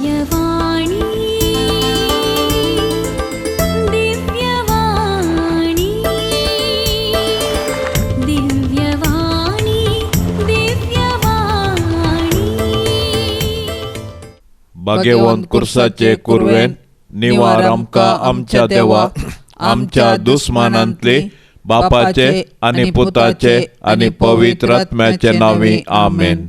दिव्यवाणी दिव्यवाणी दिव्यवाणी दिव्यवाणी भाग्यवंत कुर्साचे कुरवेन निवार आमकां आमच्या देवा आमच्या दुस्मानांतली बापाचे आनी पुताचे आनी पवित्र आत्म्याचे नांवी आमेन.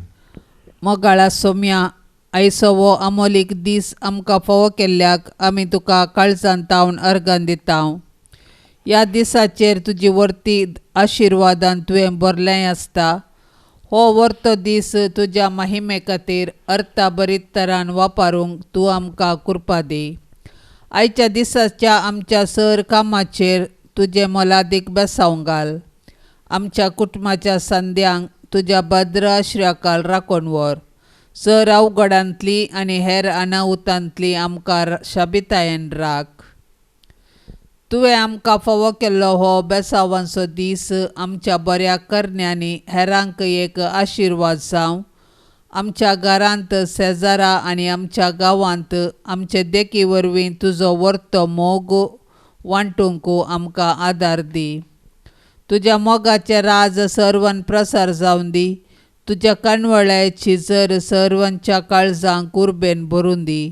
मोगाळा सोम्या, आयचो हो अमोलीक दीस आमकां फावो केल्ल्याक आमी तुका काळजांतावन अर्गां दिता. ह्या दिसाचेर तुजी वर्ती आशिर्वादान तुवें भरलें आसता. हो वर्तो दीस तुज्या महिमे खातीर अर्थाबरीत तरान वापरूंक तूं आमकां कृपा दी. आयच्या दिसाच्या आमच्या सर कामाचेर तुजें मोलादीक बेसांव घाल. आमच्या कुटुंबाच्या संद्यांक तुज्या भद्र आश्र्याखाल राखून व्हर. सर अवघडांतली आनी हेर अनाहुतांतली आमकां शाबितायेन राख. तुवें आमकां फावो केल्लो हो बेसांवाचो दीस आमच्या बऱ्या करण्यांनी हेरांक एक आशिर्वाद जावं. आमच्या घरांत, शेजारा आनी आमच्या गांवांत आमचे देखी वरवीं तुजो वर्तो मोग वांटूंक आमकां आदार दी. तुज्या मोगाचें राज सर्वान प्रसार जावं दी. तुज्या कणवळ्याची जर सर्वांच्या काळजांक उर्बेन भरून दी.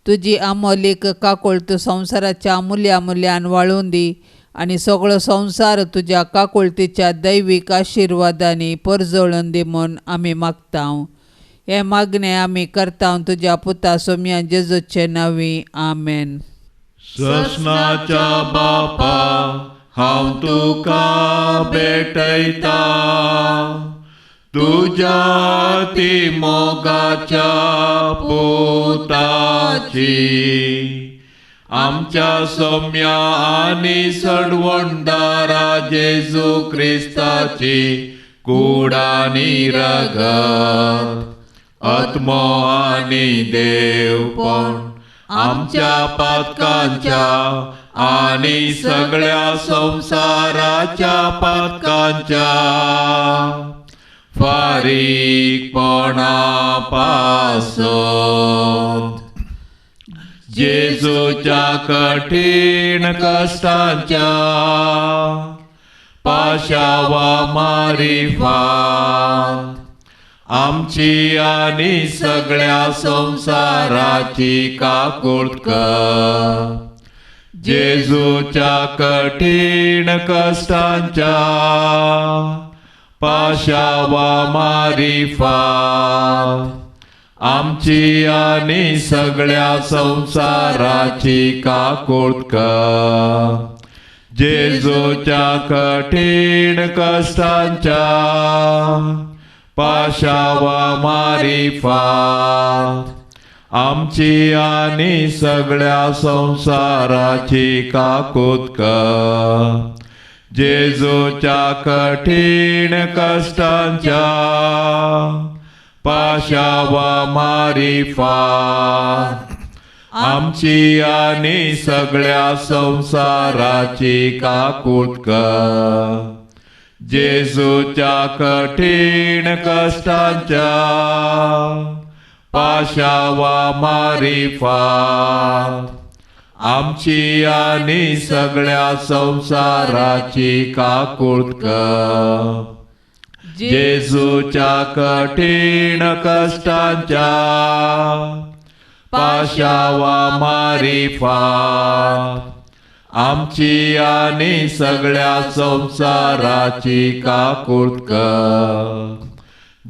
तुजी अमोलीक काकुळत संवसाराच्या मुल्यान वाळून दी आनी सगळो संवसार तुज्या काकुळतीच्या दैवीक आशिर्वादांनी परजळून दी म्हूण आमी मागतां. हे मागणें आमी करता तुज्या पुता सोम्या जेजूचे नांवी आमेन. सस्नाच्या बापा हांव तुका भेटयता. तुज्या ती मोगाच्या पुताची आमच्या सोम्या आनी सडवणदारा जेजू क्रिस्ताची कुडानी रगत आत्मो आनी देवपण आमच्या पातकांच्या आनी सगळ्या संवसाराच्या पातकांच्या फारीकपणा पासत जेजूच्या कठीण कश्टांच्या पाशावा मारिफात आमची आनी सगळ्या संवसाराची काकुळट कर. जेजूच्या कठीण कश्टांच्या पाशावा मारिफात आमची आनी सगळ्या संवसाराची काकुळट कर. जेजूच्या कठीण कश्टांच्या पाशावा मारिफात आमची आनी सगळ्या संवसाराची काकुळट कर. जेजूच्या कठीण कश्टांच्या पाशावा मारिफात आमची आनी सगळ्या संवसाराची काकुळट कर. जेजूच्या कठीण कश्टांच्या पाशावा मारिफात आमची आनी सगळ्या संवसाराची काकुळट कर. जेजूच्या कठीण कश्टांच्या पाशावा मारिफात आमची आनी सगळ्या संवसाराची काकुळट कर.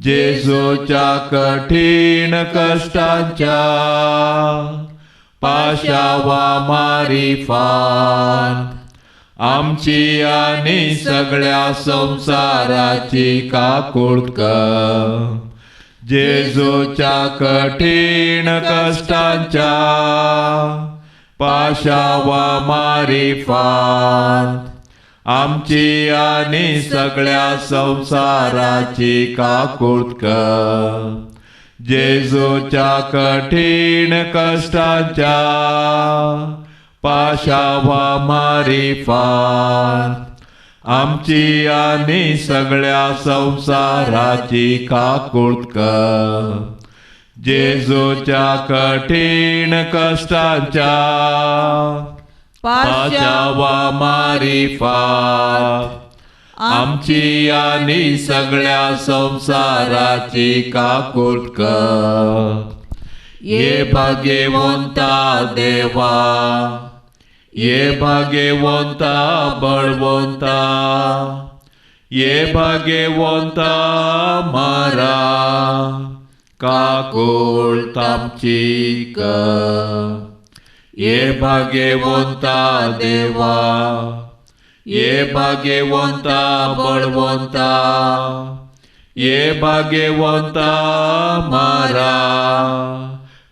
जेजूच्या कठीण कश्टांच्या पाशावा मारिफात आमची आनी सगळ्या संवसाराची काकुळट कर. जेजूच्या कठीण कश्टांच्या पाशावा मारिफात आमची आनी सगळ्या संवसाराची काकुळट कर. जेजूच्या कठीण कश्टांच्या पाशावा मारिफात आमची आनी सगळ्या संवसाराची काकुळट कर. जेजूच्या कठीण कष्टांच्या पाशावा मारिफात आमची आणि सगळ्या संसाराची काकूट कर. ये भाग्यवंता देवा, ये भाग्यवंता बळवंता, ये भाग्यवंता मारा काकूट आमची कर. ये भाग्यवंता देवा, ये भाग्यवंता बळवंता, ये भाग्यवंता मारा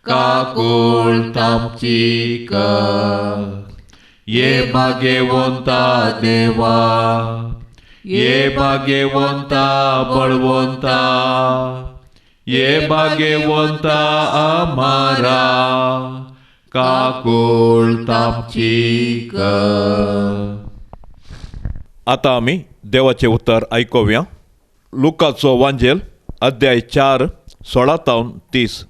काकूट आमची कर. ये भाग्यवंता देवा, ये भाग्यवंता बळवंता, ये भाग्यवंता आम्हारा काकूट आमची कर. आता आम्ही देवाचे उतर ऐकूया. लुकाचो वांजेल अध्याय 4 16-30.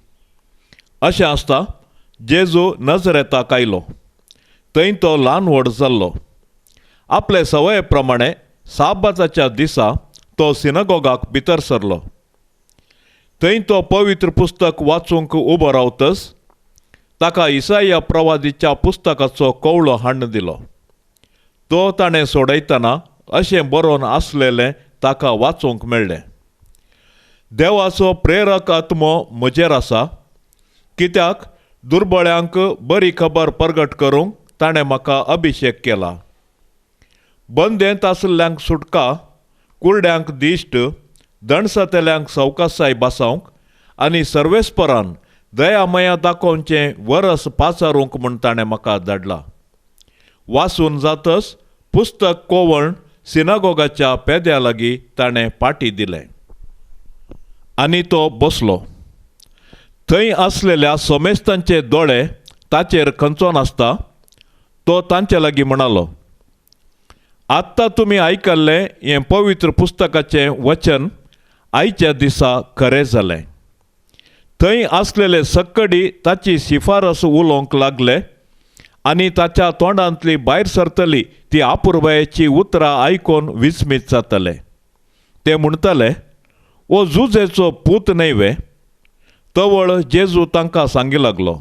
अशें आसता जेजू नजरेताक आयलो. थंय तो ल्हान व्हड जाल्लो. आपले सवये प्रमाणे साबाताच्या दिसा तो सिनगोगाक भितर सरलो. थंय तो पवित्र पुस्तक वाचूंक उबो रावतच ताका इसाया प्रवादीच्या पुस्तकाचो कवळो हाडून दिलो. तो ताणें सोडयतना अशें बरोवन आसलेलें ताका वाचूंक मेळ्ळें. देवाचो प्रेरक आत्मो म्हजेर आसा, कित्याक दुर्बळ्यांक बरी खबर परगट करूंक ताणें म्हाका अभिशेक केला. बंदेंत आसल्ल्यांक सुटका, कुरड्यांक दिश्ट, दणसतल्यांक सवकासाय बासावंक आनी सर्वेस्परान दयामया दाखोवचें वरस पाचारूंक म्हूण ताणें म्हाका धाडला. वाचून जातच पुस्तक कोवण सिनागोगाच्या पेद्या लागीं ताणें पाटी दिलें. आनी तो बसलो. थंय आसलेल्या सोमेस्तांचे दोळे ताचेर खंचोन आसता. तो तांचे लागीं म्हणालो, आत्तां तुमी आयकल्लें हें पवित्र पुस्तकाचें वचन आयच्या दिसा खरें जालें. थंय आसलेले सक्कडी ताची शिफारस उलोवंक लागले आनी ताच्या तोंडांतली भायर सरतली ती आपुरबायेची उतरां आयकून विस्मीत जातले. ते म्हणटले, ओ जुजेचो पूत न्हय. तवळ जेजू तांकां सांगी लागलो,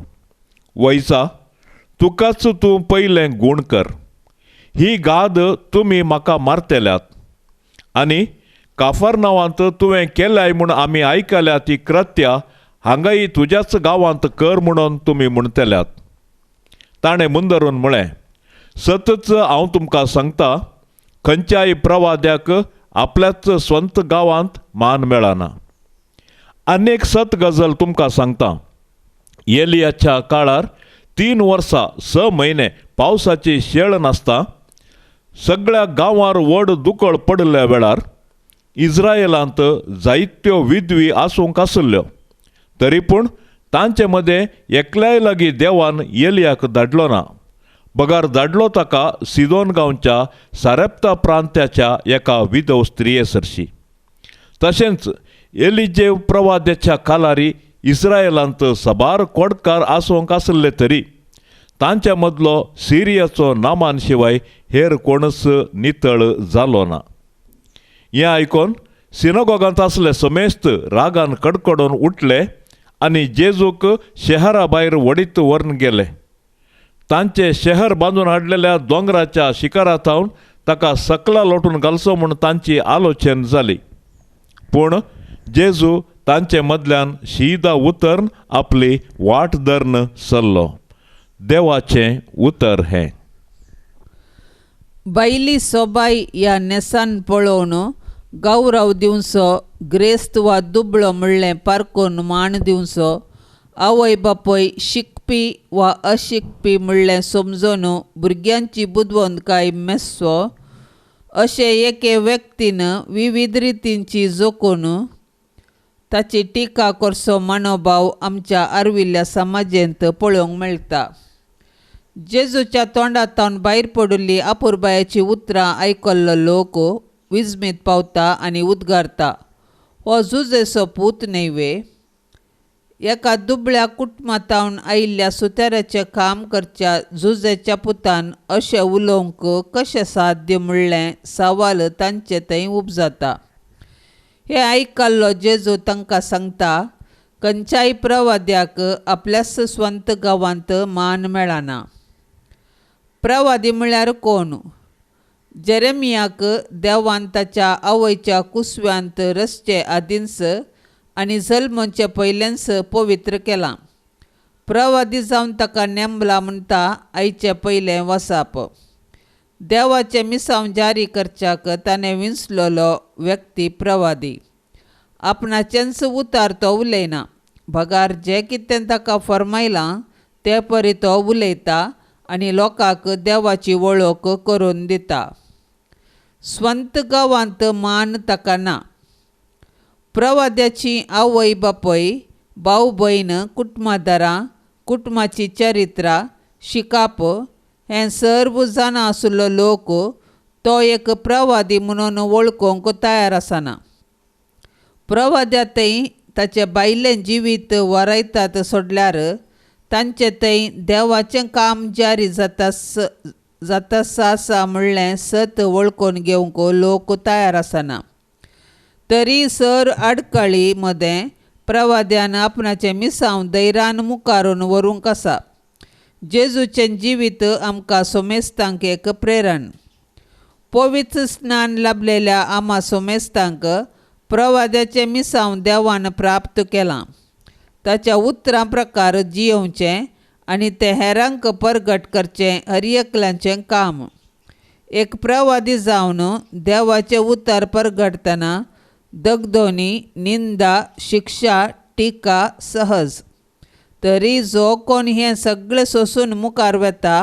वयचा, तुकाच तूं पयलें गूण कर. ही गाद तुमी म्हाका मारतेल्यात आनी काफरनावांत तुवें केल्याय म्हूण आमी आयकल्या ती कृत्यां हांगाय तुज्याच गांवांत कर म्हणून तुमी म्हणटल्यात. ताणें मुंदरून म्हळें, सतच हांव तुमकां सांगता, खंयच्याय प्रवाद्याक आपल्याच स्वंत गांवांत मान मेळना. आनीक सत गजाल तुमकां सांगता, एलियाच्या काळार 3 वर्सां 6 म्हयने पावसाची शेळ नासता. सगळ्या गांवार व्हड दुकळ पडल्या वेळार इस्रायेलांत जायत्यो विधवी आसूंक आसल्यो. तरी पूण तांचे मदें एकल्याय लागीं देवान एलियाक धाडलो ना. बगार धाडलो ताका सिदोन गांवच्या सारेप्ता प्रांत्याच्या एका विधव स्त्रिये सरशी. तशेंच एलिजेव प्रवाद्याच्या कालारी इस्रायेलांत साबार कोडकार आसूंक आसले तरी तांच्या मदलो सिरियाचो नामान शिवाय हेर कोणच नितळ जालो ना. हें आयकून सिनगोगांत आसले समेस्त रागान कडकडून उठले आनी जेजूक शहरा भायर वडीत व्हरून गेले. तांचे शहर बांदून हाडलेल्या दोंगराच्या शिखरांतावन ताका सकला लोटून घालचो म्हूण तांची आलोचन जाली. पूण जेजू तांचे मदल्यान शिदा उतरन आपली वाट धरन सरलो. देवाचें उतर हें. बैली सोबाय ह्या नेसान पळोवन गौरव दिवचो, ग्रेस्त वा दुबळो म्हणलें पारकून मान दिवचो, आवय बापय शिकपी वा अशिकपी म्हणलें समजून भुरग्यांची बुदवंतकाय मेस्सो, अशें एके व्यक्तीन विविध रितींची जोखून ताची टिका करचो मनोभाव आमच्या आर्विल्ल्या समाजेंत पळोवंक मेळटा. जेजूच्या तोंडांतावन भायर पडिल्ली आपुरबायेची उतरां आयकल्लो लोक विस्मीत पावता आनी उद्गारता, हो जुजेचो पूत न्हय. एका दुबळ्या कुटुंबांतावन आयिल्ल्या सुताराचें काम करच्या झुजेच्या पुतान अशें उलोवंक कशें साध्य म्हणलें सवाल तांचे थंय उपजाता. हें आयकल्लो जेजू तांकां सांगता, खंयच्याय प्रवाद्याक आपल्याच स्वंत गांवांत मान मेळना. प्रवादी म्हळ्यार कोण? जेरेमियाक देवान ताच्या आवयच्या कुसव्यांत रसचे आदींच आनी जल्मचे पयलेंच पवित्र केलां. प्रवादी जावन ताका नेमला म्हणटा आयचे पयलें वसाप. देवाचें मिसांव जारी करच्याक ताणें विंचलोलो व्यक्ती प्रवादी. आपणाचेंच उतार तो उलयना, भगार जें कितें ताका फरमायलां ते परी तो उलयता आनी लोकांक देवाची वळख करून दिता. स्वंत गांवांत मान ताका ना. प्रवाद्याची आवय बापय, भाव भयण, कुटुंबादारां, कुटुंबाची चरित्रां, शिकाप हें सर्व जाणा आशिल्लो लोक तो एक प्रवादी म्हणून वळखूंक तयार आसना. प्रवाद्या थंय ताचें भायलें जिवीत वारयतात सोडल्यार तांचें थंय देवाचें काम जारी जाता आसा म्हणलें सत वळखून घेवंक लोक तयार आसना. तरी सर आडकाळी मदें प्रवाद्यान आपणाचें मिसांव धैर्यान मुखारून व्हरूंक आसा. जेजूचें जिवीत आमकां सोमेस्तांक एक प्रेरण. पवित्र स्नान लाभलेल्या आम्हा सोमेस्तांक प्रवाद्याचें मिसांव देवान प्राप्त केलां. ताच्या उतरां प्रकार जियोवचें आनी ते हेरांक परगट करचें हर एकल्याचें काम. एक प्रवादी जावन देवाचें उतार परगटतना दगदोनी, निंदा, शिक्षा, टिका सहज. तरी जो कोण हें सगळें सोंसून मुखार वता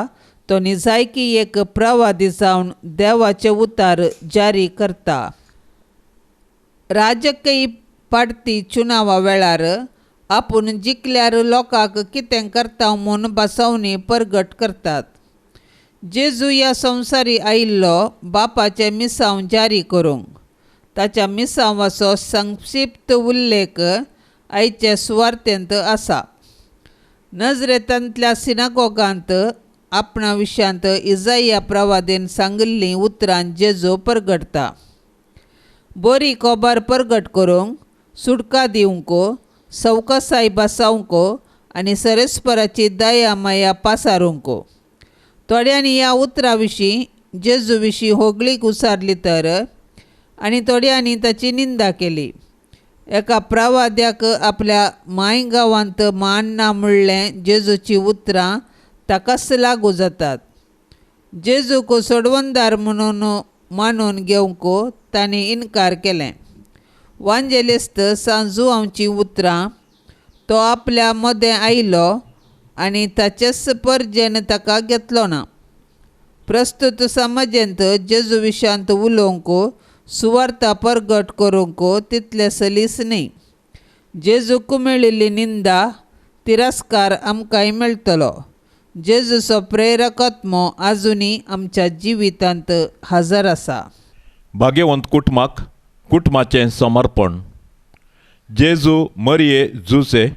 तो निजायकी एक प्रवादी जावन देवाचे उतार जारी करता. राजकीय पार्टी चुनावा वेळार आपूण जिखल्यार लोकांक कितें करता म्हूण बसवणी परगट करतात. जेजू ह्या संवसारी आयिल्लो बापाचें मिसांव जारी करूंक. ताच्या मिसांवाचो संक्षिप्त उल्लेख आयचे सुवार्तेंत आसा. नजरेंतांतल्या सिनागोगांत आपणा विशयांत इजाया प्रवादीन सांगिल्लीं उतरां जेजू परगटता. बरी खबर परगट करूंक, सुटका दिवंक, सवकासाय बसावंक आनी सरस्पराची दया माया पासारूंक. थोड्यांनी ह्या उतरां विशीं जेजू विशीं होगळीक उसारली तर आनी थोड्यांनी ताची निंदा केली. एका प्रवाद्याक आपल्या माय गांवांत मान ना म्हणलें जेजूची उतरां ताकाच लागू जातात. जेजूक सोडवणदार म्हणून मानून घेवंक तांणी इन्कार केलें. वांजेलिस्त सांजुआंची उतरां तो आपल्या मदें आयलो आनी ताचेच परजेन ताका घेतलो ना. प्रस्तुत समाजेंत जेजू विशयांत उलोवंक, सुवार्ता परगट करूंक तितलें सलीस न्ही. जेजूक मेळिल्ली निंदा, तिरस्कार आमकांय मेळटलो. जेजूचो प्रेरकत्मो आजुनी आमच्या जिवितांत हजर आसा. भाग्यवंत कुटुंबाचें समर्पण. जेजू, मरिये, जुसे,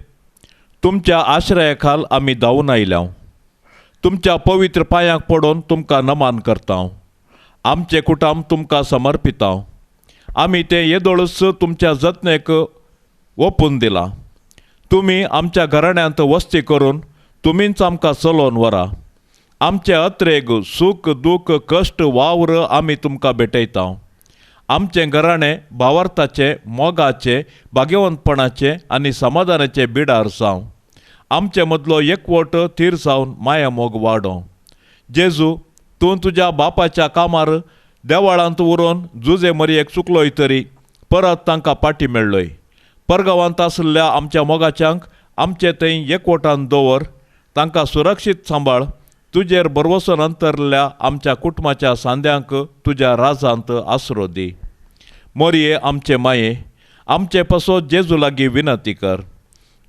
तुमच्या आश्रया खाल आमी धांवून आयल्या. तुमच्या पवित्र पांयांक पडोवन तुमकां नमान करता. आमचें कुटुंब तुमकां समर्पिता. आमी तें येदोळूच तुमच्या जतनेक ओपून दिलां. तुमी आमच्या घराण्यांत वस्ती करून तुमीच आमकां चलोवन व्हरा. आमचे अत्रेक सूख दूख कश्ट वावर आमी तुमकां भेटयता. आमचें घराणें भावार्थाचें, मोगाचें, भाग्यवंतपणाचें आनी समाधानाचें बिडार जावं. आमचे मदलो एकवट थीर जावन माया मोग वाडो. जेजू, तूं तुज्या बापाच्या कामार देवाळांत उरोवन जुजे मरयेक चुकलोय तरी परत तांकां पाटी मेळ्ळोय. परगांवांत आशिल्ल्या आमच्या मोगाच्यांक आमचे थंय एकवटान दवर. तांकां सुरक्षीत सांबाळ. तुजेर बरवसून अंतरल्या आमच्या कुटुंबाच्या सांद्यांक तुज्या राजांत आसरो दी. मोरये आमचे माये, आमचे पसो जेजू लागीं विनंती कर.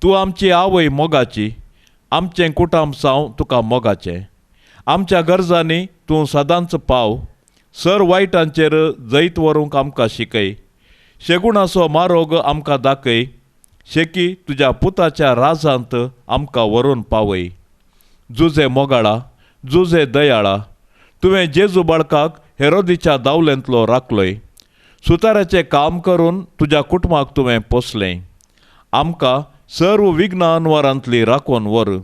तूं आमची आवय मोगाची. आमचें कुटुंब जावं तुका मोगाचें. आमच्या गरजांनी तूं सदांच पाव. सर वायटांचेर जैत व्हरूंक आमकां शिकय. शेगुणाचो मारोग आमकां दाखय. शेकी तुज्या पुताच्या राजांत आमकां व्हरून पावय. जुजे मोगाळा, जुजे दयाळा, तुवें जेजू बाळकाक हेरोदीच्या दावलेंतलो राखलोय. सुताराचें काम करून तुज्या कुटुंबाक तुवें पोसलें. आमकां सर्व विघ्नांवरांतली राखून व्हर.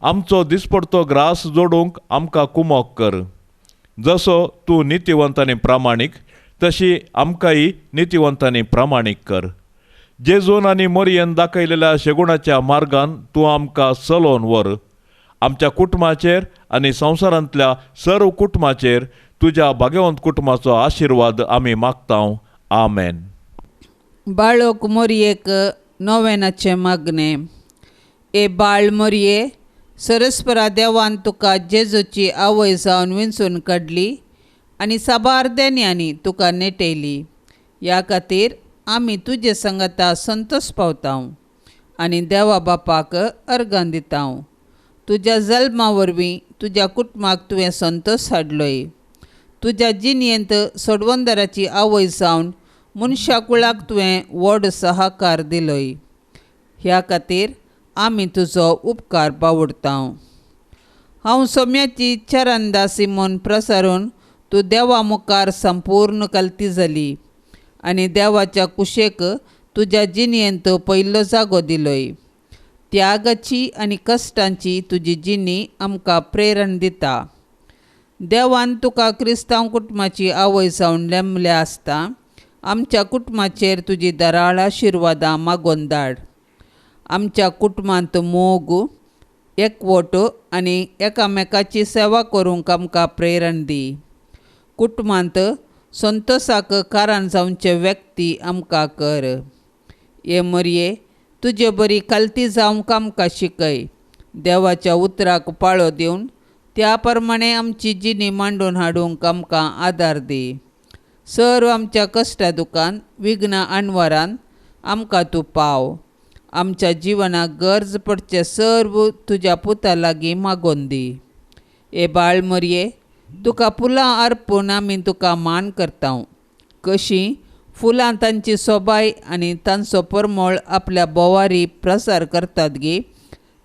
आमचो दिसपडतो ग्रास जोडूंक आमकां कुमोक कर. जसो तूं नितीवंत आनी प्रामाणीक, तशी आमकांय नितीवंत आनी प्रामाणीक कर. जेजून आनी मोरयेन दाखयलेल्या शेगुणाच्या मार्गान तूं आमकां चलोवन व्हर. आमच्या कुटुंबाचेर आनी संवसारांतल्या सर्व कुटुंबाचेर तुज्या भाग्यवंत कुटुंबाचो आशिर्वाद आमी मागतांव. आमेन. बाळोक मोरयेक नोवेनाचें मागणें. ए बाळ मोरये, सरस्परा देवान तुका जेजूची आवय जावन विंचून काडली आनी साबार देन्यांनी तुका नेटयली. ह्या खातीर आमी तुजे संगता संतोश पावतांव आनी देवा बापाक अर्गां दितांव. तुज्या जल्मा वरवीं तुज्या कुटुंबाक तुवें संतोश हाडलोय. तुज्या जिणयेंत सोडवंदराची आवय जावन मनशा कुळाक तुवें व्हड सहकार दिलोय. ह्या खातीर आमी तुजो उपकार बावडतांव. हांव सोम्याची चरणदासी म्हूण प्रसारून तूं देवा मुखार संपूर्ण कल्ती जाली आनी देवाच्या कुशेक तुज्या जिणयेंत पयलो जागो दिलोय. त्यागाची आनी कश्टांची तुजी जिणी आमकां प्रेरण दिता. देवान तुका क्रिस्तांव कुटुंबाची आवय जावन नेमल्या आसता आमच्या कुटुंबाचेर तुजी दराळ आशिर्वादां मागोवन धाड. आमच्या कुटुंबांत मोग, एकवट आनी एकामेकाची सेवा करूंक आमकां प्रेरण दी. कुटुंबांत संतोशाक कारण जावचे व्यक्ती आमकां कर. हे मोरये, तुजे बरी कल्ती जावंक आमकां शिकय. देवाच्या उतराक पाळो दिवन त्या प्रमाणे आमची जिणी मांडून हाडूंक आमकां आदार दी. सर्व आमच्या कश्टा दुखान, विघ्ना आडवारान आमकां तूं पाव. आमच्या जिवनाक गरज पडचे सर्व तुज्या पुता लागीं मागोवन दी. ए बाळ मोरये, तुका फुलां अर्पून आमी तुका मान करतांव. कशीं फुलां तांची सोबाय आनी तांचो परमळ आपल्या बोवारी प्रसार करतात गे,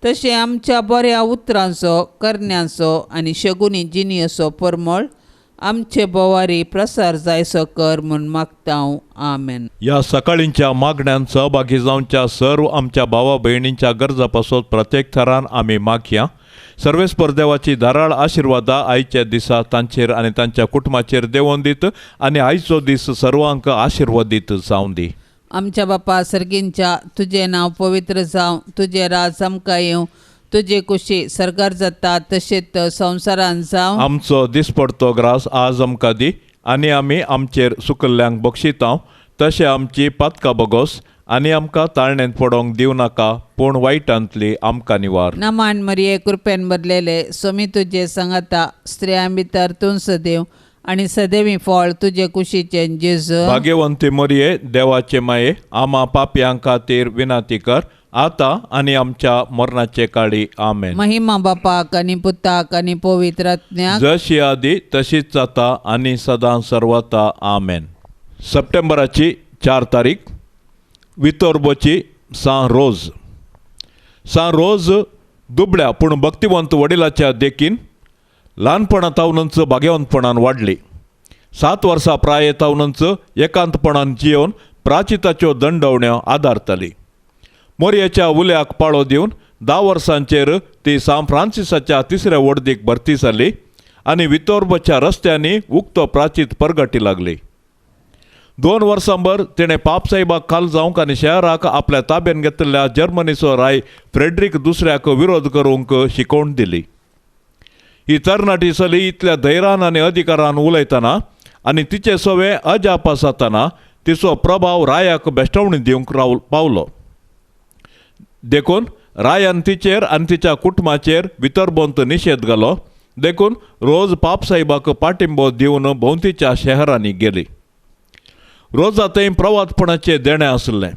तशें आमच्या बऱ्या उतरांचो, करण्यांचो आनी शगुनी जिणयेचो परमळ आमचे बोवारी प्रसार जायसो कर म्हूण मागतांव. आमेन. ह्या सकाळींच्या मागण्यांत सहभागी जावच्या सर्व आमच्या भावा भयणींच्या गरजा पासत प्रत्येक थरान आमी मागया. सर्वेस्पर देवाची धाराळ आशिर्वादा आयच्या दिसा तांचेर आनी तांच्या कुटुंबाचेर देंवोन दीत आनी आयचो दीस सर्वांक आशिर्वादीत जावं दी. आमच्या बापा सर्गींच्या, तुजें नांव पवित्र जावं, तुजें राज आमकां येवं, तुजे कुशी सरकार जाता तशेंच संवसारान जावं. आमचो दिसपडतो ग्रास आज आमकां दी आनी आमी आमचेर सुकल्ल्यांक बक्षितांव. तशें आमची पातकां बगोस आनी आमकां ताळणेंत पडोंक दिवं नाका, पूण वायटांतली आमकां निवार. नमान मरिये, कृपेन भरलेले, सोमी तुजे सांगाता, स्त्रियां भितर तूं सदैव आनी सदैवी फळ तुजे कुशीचें जेजू. भाग्यवंती मरिये, देवाचे माये, आमा पापयां खातीर विनाती कर, आतां आनी आमच्या मरणाचे काळी. आमेन. महिमा बापाक आनी पुताक आनी पवित्र आत्म्याक, जशी आदी तशीच जाता आनी सदां सर्वता. आमेन. सप्टेंबराची 4 तारीख, वितोर्बोची सान रोज दुबळ्या पूण भक्तिवंत वडिलाच्या देखीन ल्हानपणांतावनच भाग्यवंतपणान वाडली. 7 वर्सां प्रायेतावनच एकांतपणान जियोवन प्राचिताच्यो दंडवण्यो आदारताली. मोरयेच्या उल्याक पाळो दिवन 10 वर्सांचेर ती सान फ्रांसिसाच्या 3ऱ्या वर्दीक भरती जाली आनी वितोर्बोच्या रस्त्यांनी उक्तो प्राचीत परगटी लागली. 2 वर्सांभर तिणें पापसाहेबाक खाल जावंक आनी शहराक आपल्या ताब्यान घेतिल्ल्या जर्मनीचो राय फ्रेडरीक दुसऱ्याक विरोध करूंक शिकोवण दिली. ही तरणाटी चली इतल्या धैर्यान आनी अधिकारान उलयतना आनी तिचे सवे अजाप जातना तिचो प्रभाव रायाक बेश्टवणी दिवंक पावलो. देखून रायान तिचेर आनी तिच्या कुटुंबाचेर वितर्बोंत निशेध घालो. देखून रोज पापसाहेबाक पाठिंबो दिवन भोंवतीच्या शहरांनी गेली. रोजा थंय प्रवादपणाचें देणें आसलें.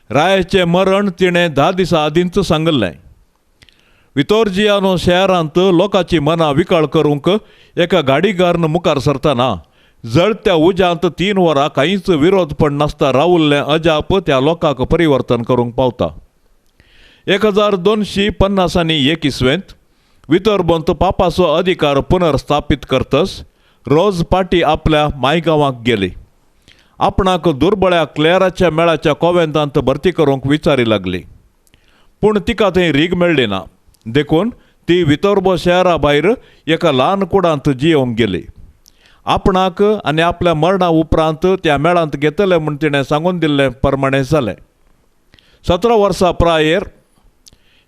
रायाचें मरण तिणें 10 दिसां आदींच सांगलें. वितोर्जियानो शहरांत लोकांची मनां विकाळ करूंक एका गाडीगारान मुखार सरतना जळत्या उज्यांत 3 वरां कांयच विरोध पण नासता रावुल्लें अजाप त्या लोकांक परिवर्तन करूंक पावता. 1250 इसवेंत वितर्बंत पापाचो अधिकार पुनर्स्थापीत करतस रोज पाटी आपल्या मायगांवाक गेली. आपणाक दुर्बळ्या क्लेराच्या मेळाच्या कॉव्हेंतांत भरती करूंक विचारी लागली. पूण तिका थंय रीग मेळ्ळी ना. देखून ती वितर्ब शहरा भायर एका ल्हान कुडांत जियोंक गेली. आपणाक आनी आपल्या मरणा उपरांत त्या मेळांत घेतले म्हूण तिणें सांगून दिल्ले प्रमाणें जालें. 17 वर्सां प्रायेर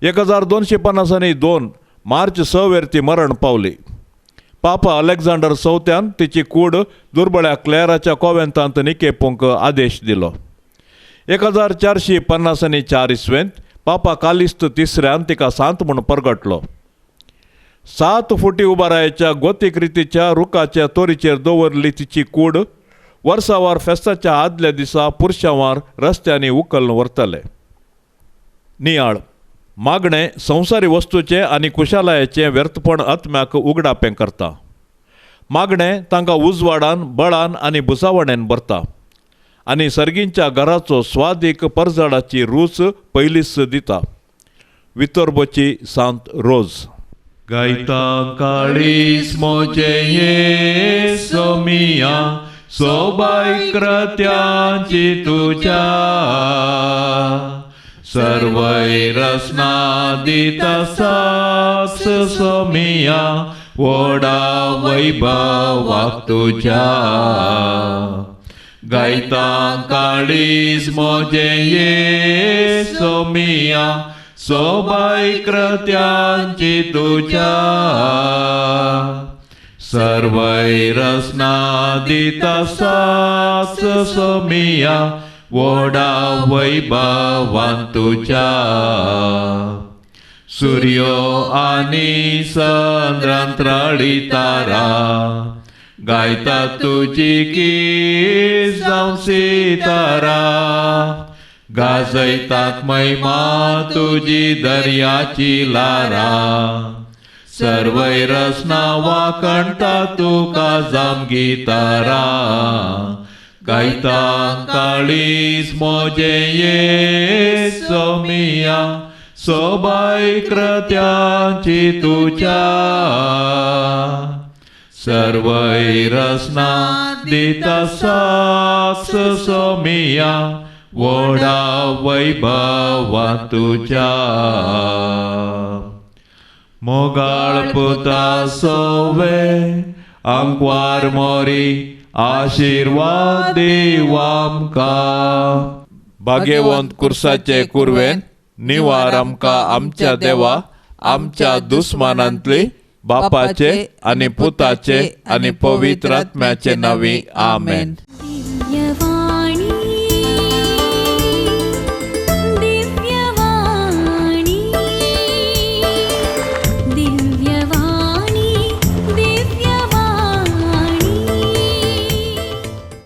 1252 मार्च 6 ती मरण पावली. पापा अलेक्झांडर चवथ्यान तिची कूड दुर्बळ्या क्लेराच्या कॉव्हेंतांत निकेपूंक आदेश दिलो. 1454 इसवेंत पापा कालिस्त तिसऱ्यान तिका सांत म्हूण परगटलो. 7 फुटी उबारायच्या गोतीक रितीच्या रुखाच्या तोरीचेर दवरली तिची कूड वर्सावार फेस्ताच्या आदल्या दिसा पुरशांवार रस्त्यांनी उखलून व्हरतले. नियाळ मागणें संवसारी वस्तूचें आनी कुशालायाचें व्यर्थपण आत्म्याक उगडापें करता. मागणें तांकां उजवाडान बळान आनी बुसावणेन भरता आनी सर्गींच्या घराचो स्वादीक परजडाची रूच पयलीच दिता. वितर्बची सांत रोज. गायता काळीस मोचे येसो मिया सोबाय कृत्यांची तुझ्या सर्वै रसना दिता साक्ष सोमिया वोडा वैभवाक तुझ्या. गायता काळीस मोजे येसो मिया सोबाय कृत्यांची तुझ्या सर्वै रसना दिता साक्ष सोमिया वोडा वैभवान तुझ्या. सूर्यो आनी चंद्रांतराळी तारा गायता तुझी की जावं सितारा गाजयतात महिमा तुझी दर्याची लारा सर्वै रसना वाकणता तुका जाम गितारा. गायता काळीस मोजे येसो मिया सोबाय कृत्यांची तुझ्या सर्वै रसना दिता साक्ष सोमिया वोडा वैभवा तुझ्या. मोगाळ पुता सोवे अंकवार मोरी आशीर्वाद देव आमकां. भाग्यवंत कुर्साचे कुरवेन निवार आमकां आमच्या देवा आमच्या दुस्मानांतली बापाचे आनी पुताचे आनी पवित्र आत्म्याचे नांवी आमेन. दिव्यवाणी दिव्यवाणी दिव्यवाणी